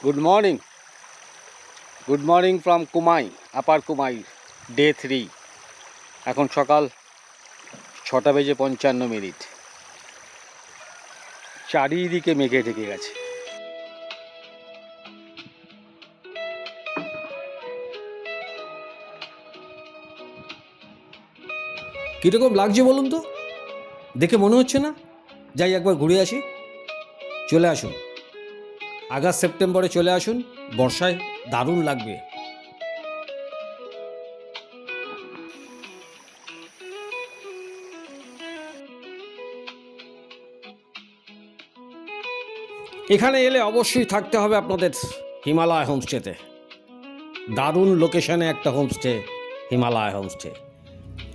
Good morning. Good morning from Kumai, Upper Kumai, Day 3. এখন সকাল 6:55। চারিদিকে মেঘে ঢেকে গেছে। কীরকম লাগছে বলুন তো? দেখে মনে হচ্ছে না যাই একবার ঘুরে আসি? চলে আসুন, আগস্ট সেপ্টেম্বরে চলে আসুন, বর্ষায় দারুণ লাগবে। এখানে এলে অবশ্যই থাকতে হবে আপনাদের হিমালয় হোমস্টেতে। দারুণ লোকেশনে একটা হোমস্টে, হিমালয় হোমস্টে।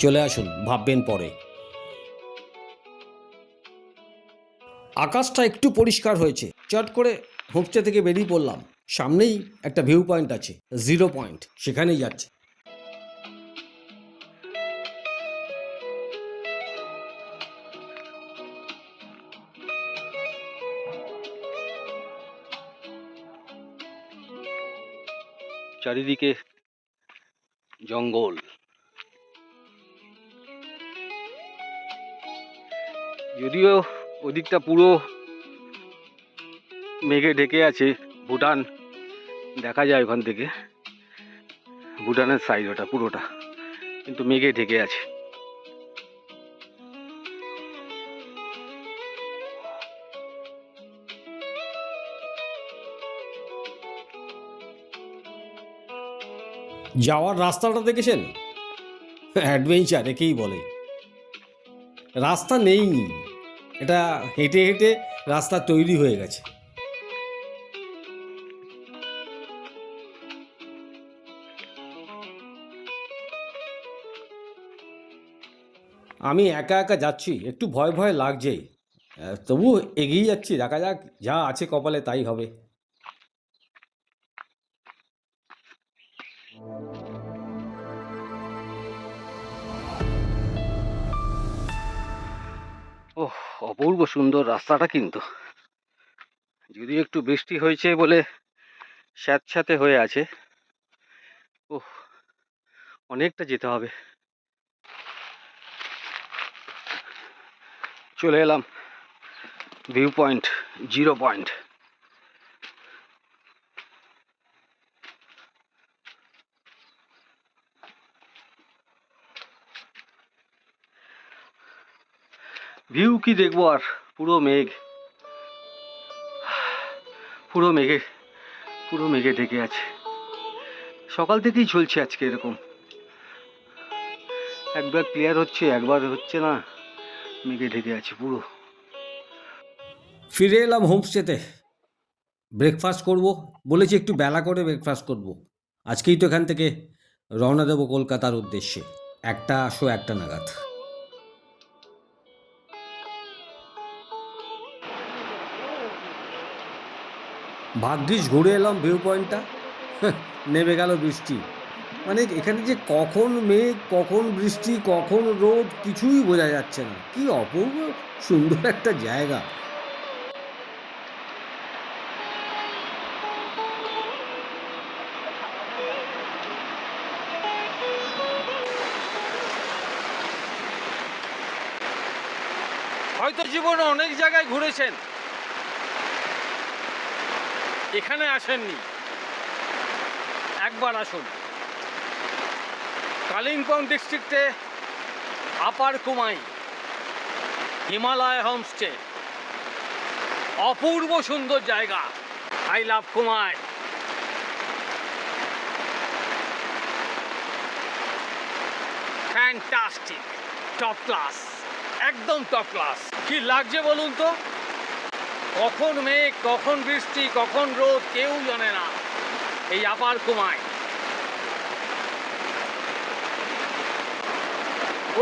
চলে আসুন, ভাববেন পরে। আকাশটা একটু পরিষ্কার হয়েছে, চট করে হোমস্টে থেকে বেরিয়ে পড়লাম। সামনেই একটা ভিউ পয়েন্ট আছে, 0 পয়েন্ট, সেখানেই যাচ্ছে। চারিদিকে জঙ্গল। যদিও ওদিকটা পুরো মেঘে ঢেকে আছে, ভুটান দেখা যায় ওখান থেকে। ভুটানের সাইড ওটা পুরোটা, কিন্তু মেঘে ঢেকে আছে। যাওয়ার রাস্তাটা দেখেছেন? অ্যাডভেঞ্চার একেই বলে। রাস্তা নেই, এটা হেঁটে হেঁটে রাস্তা তৈরি হয়ে গেছে। আমি একা একা যাচ্ছি, একটু ভয় ভয় লাগছেই, তবু এগিয়ে যাচ্ছি। দেখা যাক, যা আছে কপালে তাই হবে। ওহ, অপূর্ব সুন্দর রাস্তাটা কিন্তু। যদি একটু বৃষ্টি হয়েছে বলে স্যাঁতস্যাঁতে হয়ে আছে। ওহ, অনেকটা যেতে হবে। চলে এলাম ভিউ পয়েন্ট, 0 পয়েন্ট। ভিউ কি দেখবো আর, পুরো মেঘ, পুরো মেঘে পুরো মেঘে ঢেকে আছে। সকাল থেকেই চলছে আজকে এরকম, একবার ক্লিয়ার হচ্ছে, একবার হচ্ছে না, মেঘে ঢেকে আছে পুরো। ফিরে এলাম হোমস্টেতে। ব্রেকফাস্ট করব বলেছি, একটু বেলা করে ব্রেকফাস্ট করব। আজকেই তো এখান থেকে রওনা দেবো কলকাতার উদ্দেশ্যে, 1:01 নাগাদ। ভাগ্যিস ঘুরে এলাম ভিউ পয়েন্টটা, নেমে গেল বৃষ্টি। মানে এখানে যে কখন মেঘ, কখন বৃষ্টি, কখন রোদ, কিছুই বোঝা যাচ্ছে না। কি অপূর্ব সুন্দর একটা জায়গা। হয়তো জীবনে অনেক জায়গায় ঘুরেছেন, এখানে আসেননি, একবার আসুন। কালিম্পং ডিস্ট্রিক্টে আপার কুমাই হিমালয় হোমস্টে, অপূর্ব সুন্দর জায়গা। I love কুমাই। Fantastic, top class, একদম টপ ক্লাস। কি লাগছে বলুন তো? কখন মেঘ, কখন বৃষ্টি, কখন রোদ, কেউ জানে না এই আপার কুমাই।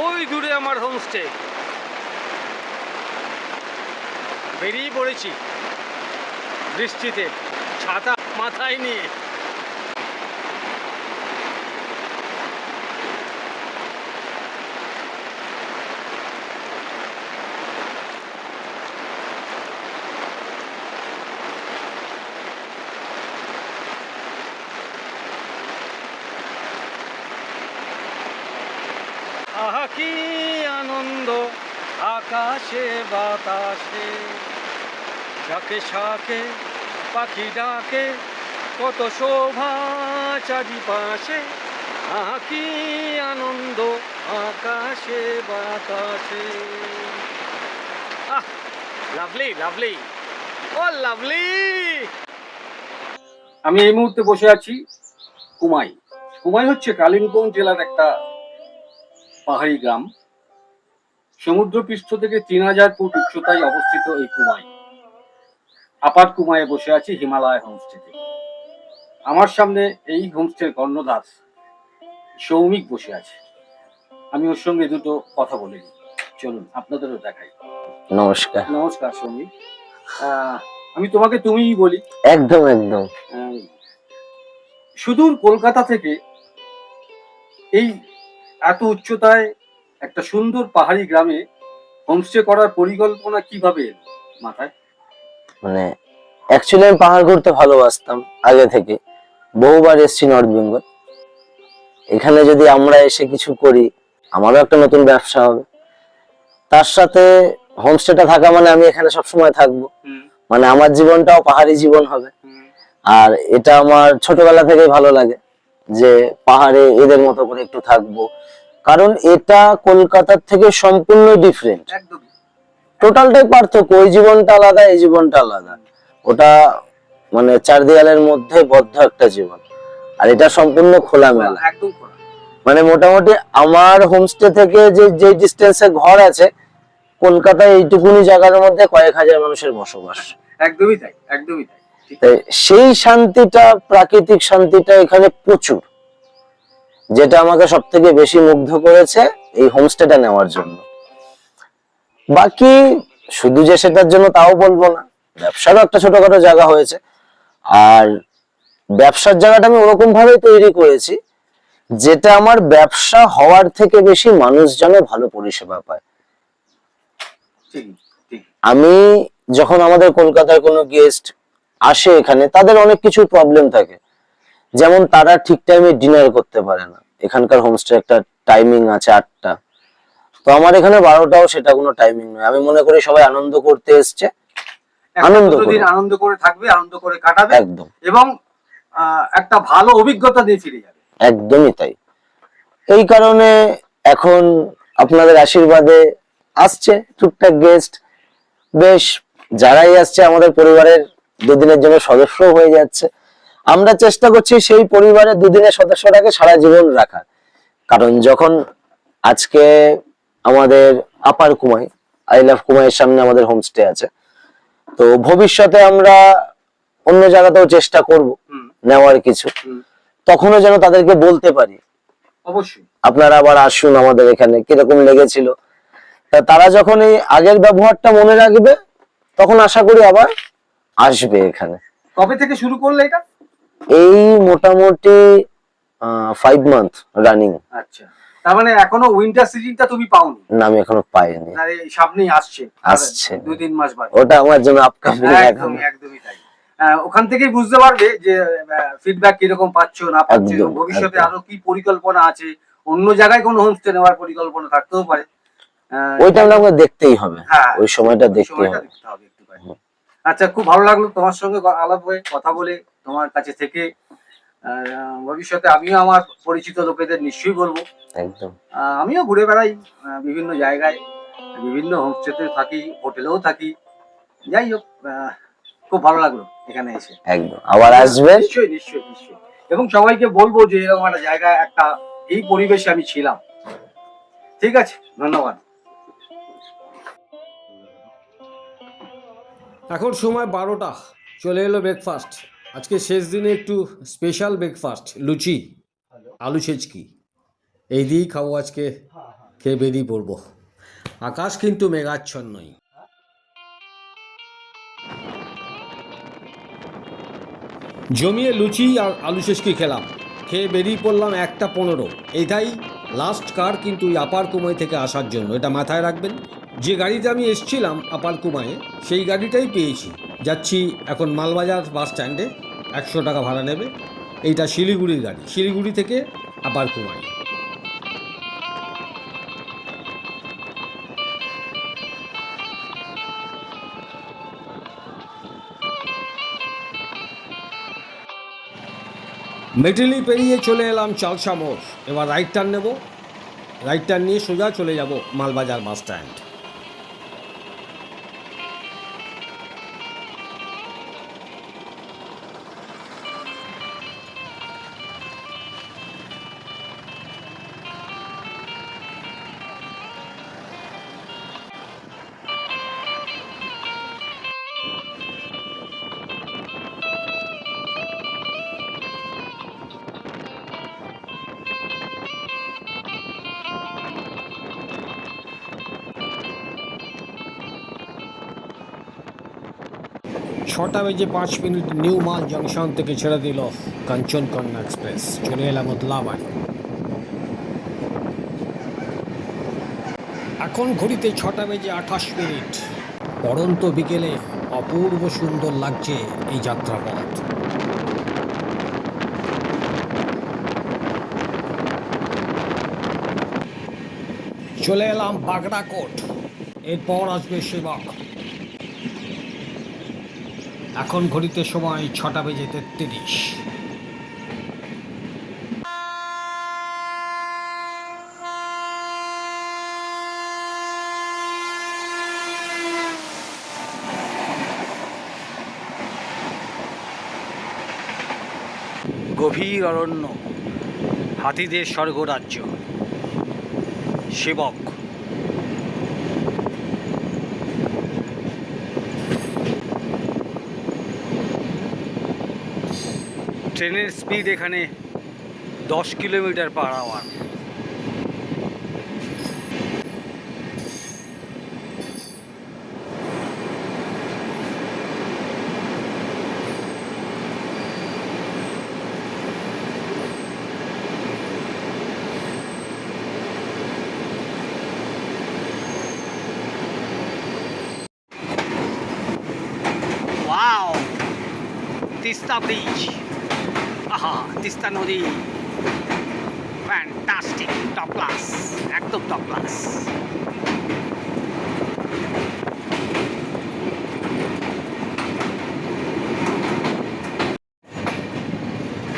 ওই দূরে আমার হোমস্টে। বেরিয়ে পড়েছি বৃষ্টিতে, ছাতা মাথায় নিয়ে। আহা কি আনন্দ আকাশে বাতাসে, যাকে শাকে পাখি ডাকে, কত শোভা চারিপাশে, আহা কি আনন্দ আকাশে বাতাসে। আহ, লাভলি লাভলি, ও লাভলি। আমি এই মুহূর্তে বসে আছি কুমাই। কুমাই হচ্ছে কালিম্পং জেলার একটা পাহাড়ি গ্রাম। সমুদ্রপৃষ্ঠ থেকে 3000 ফুট উচ্চতায় অবস্থিত এই কুমাই। আপার কুমাইয়ে বসে আছি হিমালয় হোমস্টেতে। আমার সামনে এই হোমস্টের কর্ণধার সৌমিক বসে আছে। আমি ওর সঙ্গে দুটো কথা বলে নিই, চলুন আপনাদেরও দেখাই। নমস্কার। নমস্কার সৌমিক। আমি তোমাকে তুমিই বলি। একদম একদম। সুদূর কলকাতা থেকে এই এত উচ্চতায় একটা সুন্দর পাহাড়ি গ্রামে হোমস্টে করার পরিকল্পনা কিভাবে এলো মাথায়? মানে অ্যাকচুয়ালি আমি পাহাড় ঘুরতে ভালোবাসতাম আগে থেকে, বহুবার এসেছি নর্থ বেঙ্গল। এখানে যদি আমরা এসে কিছু করি, আমারও একটা নতুন ব্যবসা হবে, তার সাথে হোমস্টেটা থাকা মানে আমি এখানে সবসময় থাকবো, মানে আমার জীবনটাও পাহাড়ি জীবন হবে। আর এটা আমার ছোটবেলা থেকেই ভালো লাগে যে পাহাড়ে এদের মতো করে একটু থাকবো, কারণ এটা কলকাতার থেকে সম্পূর্ণ ডিফারেন্ট, একদম টোটালটাই পার্থক্য। ওই জীবনটা আলাদা, এই জীবনটা আলাদা। ওটা মানে চার দেয়ালের মধ্যে বদ্ধ একটা জীবন, আর এটা সম্পূর্ণ খোলামেলা। একদম খোলা। মানে মোটামুটি আমার হোমস্টে থেকে যে ডিস্টেন্সে ঘর আছে, কলকাতায় এইটুকুনি জায়গার মধ্যে কয়েক হাজার মানুষের বসবাস। একদমই তাই, একদমই তাই। তাই সেই শান্তিটা, প্রাকৃতিক শান্তিটা এখানে প্রচুর, যেটা আমাকে সব থেকে বেশি মুগ্ধ করেছে এই হোমস্টেটা নেওয়ার জন্য। বাকি শুধু যে সেটার জন্য তাও বলবো না, ব্যবসারও একটা ছোটখাটো জায়গা হয়েছে। আর ব্যবসার জায়গাটা আমি ওরকম ভাবেই তৈরি করেছি যেটা আমার ব্যবসা হওয়ার থেকে বেশি মানুষ যেন ভালো পরিষেবা পায়। ঠিক ঠিক। আমি যখন আমাদের কলকাতার কোনো গেস্ট আসে এখানে, তাদের অনেক কিছু প্রবলেম থাকে, যেমন তারা ঠিক টাইমে ডিনার করতে পারে না। এখানকার হোমস্টে একটা টাইমিং আছে 8টা, তো আমার এখানে 12টাও সেটা কোনো টাইমিং নয়। আমি মনে করি সবাই আনন্দ করতে এসছে, আনন্দ দিন আনন্দ করে থাকবে, আনন্দ করে কাটাবে, একদম, এবং একটা ভালো অভিজ্ঞতা দিয়ে ফিরে যাবে। একদমই তাই। এই কারণে এখন আপনাদের আশীর্বাদে আসছে টুকটাক গেস্ট, বেশ যারাই আসছে আমাদের পরিবারের দুদিনের জন্য সদস্য হয়ে যাচ্ছে। আমরা চেষ্টা করছি সেই পরিবারের দুদিনের সদস্যটাকে সারা জীবন রাখার, কারণ যখন আজকে আমাদের আপার কুমাই, আই লাভ কুমাইয়ের সামনে আমাদের হোমস্টে আছে, তো ভবিষ্যতে আমরা অন্য জায়গাতেও চেষ্টা করব নেওয়ার কিছু, তখনও যেন তাদেরকে বলতে পারি অবশ্যই আপনারা আবার আসুন আমাদের এখানে, কিরকম লেগেছিল। তা তারা যখন এই আগের ব্যবহারটা মনে রাখবে, তখন আশা করি আবার আসবে এখানে। কবে থেকে শুরু করলে এটা? এই মোটামুটি 5 মান্থ রানিং। আচ্ছা, তার মানে এখনো উইন্টার সিজনটা তুমি পাওনি? না, আমি এখনো পাইনি। আর এই সামনেই আসছে, আসছে 2-3 মাস বাদে। ওটা আমার জন্য আপকামিং। একদমই একদমই তাই। ওখান থেকেই বুঝতে পারবে যে ফিডব্যাক কিরকম পাচ্ছ না পাচ্ছ, একদম, ভবিষ্যতে একদম। আরো কি পরিকল্পনা আছে, অন্য জায়গায় কোনো হোমস্টে নেওয়ার পরিকল্পনা থাকতেও পারে। ওইটা আমাকে দেখতেই হবে, হ্যাঁ, ওই সময়টা দেখতে সময়টা হবে। দেখতে হবে একটুখানি। আচ্ছা, খুব ভালো লাগলো তোমার সঙ্গে আলাপ হয়ে, কথা বলে, তোমার কাছে থেকে। ভবিষ্যতে আমিও আমার পরিচিত লোকেদের নিশ্চয়ই বলবো। একদম। আমিও ঘুরে বেড়াই বিভিন্ন জায়গায়, বিভিন্ন হোমস্টেতে থাকি, হোটেলেও থাকি। যাই হোক, খুব ভালো লাগলো এখানে এসে। একদম, আবার আসবেন। নিশ্চয়ই নিশ্চয়ই নিশ্চয়ই। এবং সবাইকে বলবো যে এরকম একটা জায়গায়, একটা এই পরিবেশে আমি ছিলাম। ঠিক আছে, ধন্যবাদ। এখন সময় 12টা, চলে এলো ব্রেকফাস্ট। আজকে শেষ দিনে একটু স্পেশাল ব্রেকফাস্ট, লুচি, আলু ছেচকি, এই দিয়েই খাবো আজকে, খেয়ে বেরিয়ে পড়বো। আকাশ কিন্তু মেঘাচ্ছন্নই। জমিয়ে লুচি আর আলু ছেচকি খেলাম, খেয়ে বেরিয়ে পড়লাম 1:15। এটাই লাস্ট কার কিন্তু ওই আপার কুমাই থেকে আসার জন্য, এটা মাথায় রাখবেন। যে গাড়িতে আমি এসছিলাম আপার কুমায়ে, সেই গাড়িটাই পেয়েছি। যাচ্ছি এখন মালবাজার বাস স্ট্যান্ডে, 100 টাকা ভাড়া নেবে। এইটা শিলিগুড়ির গাড়ি, শিলিগুড়ি থেকে আপার কুমাই। মেটেলি পেরিয়ে চলে এলাম চালসা মোড়। এবার রাইট টার্ন নেব, রাইট টার্ন নিয়ে সোজা চলে যাব মালবাজার বাস স্ট্যান্ড। ছটা বেজে 5 মিনিট নিউ মাল জংশন থেকে ছেড়ে দিল কাঞ্চনকন্যা এক্সপ্রেস। চলে এলাম ওদলাবাড়ি। এখন ঘড়িতে 6:28। পড়ন্ত বিকেলে অপূর্ব সুন্দর লাগছে এই যাত্রাপথ। চলে এলাম বাগড়াকোট, এরপর আসবে সেবক। এখন ঘড়িতে সময় 6:33। গভীর অরণ্য, হাতিদের স্বর্গরাজ্য, সেবক। ট্রেনের স্পিড এখানে 10 কিলোমিটার/আওয়ার। ওয়াও, তিস্তা ব্রিজ, আহা তিস্তা নদী, ফ্যান্টাস্টিক, টপ ক্লাস, একদম top class.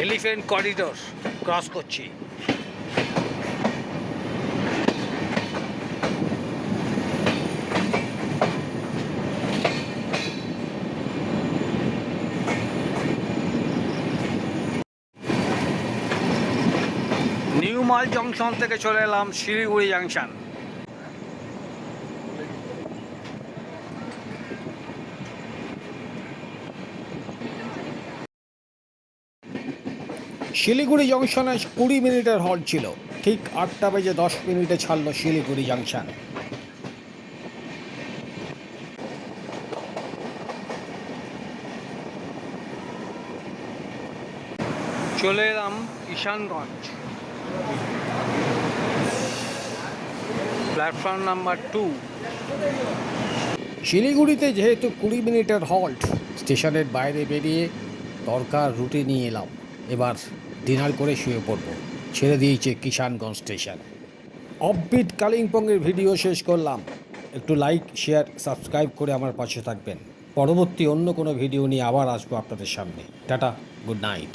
Elephant corridor cross করছি। নিউ মাল জংশন থেকে চলে এলাম শিলিগুড়ি জাংশন। শিলিগুড়ি জংশনে 20 মিনিটের হল্ট ছিল। ঠিক 8:10 ছাড়লো শিলিগুড়ি জাংশন। চলে এলাম ঈশানগঞ্জ, প্ল্যাটফর্ম নাম্বার 2। শিলিগুড়িতে যেহেতু 20 মিনিটের হল্ট, স্টেশনের বাইরে বেরিয়ে দরকার রুটে নিয়ে এলাম। এবার ডিনার করে শুয়ে পড়ব। ছেড়ে দিয়েছে কিষানগঞ্জ স্টেশন। অফবিট কালিম্পংয়ের ভিডিও শেষ করলাম। একটু লাইক, শেয়ার, সাবস্ক্রাইব করে আমার পাশে থাকবেন। পরবর্তী অন্য কোনো ভিডিও নিয়ে আবার আসবো আপনাদের সামনে। Tata, good night.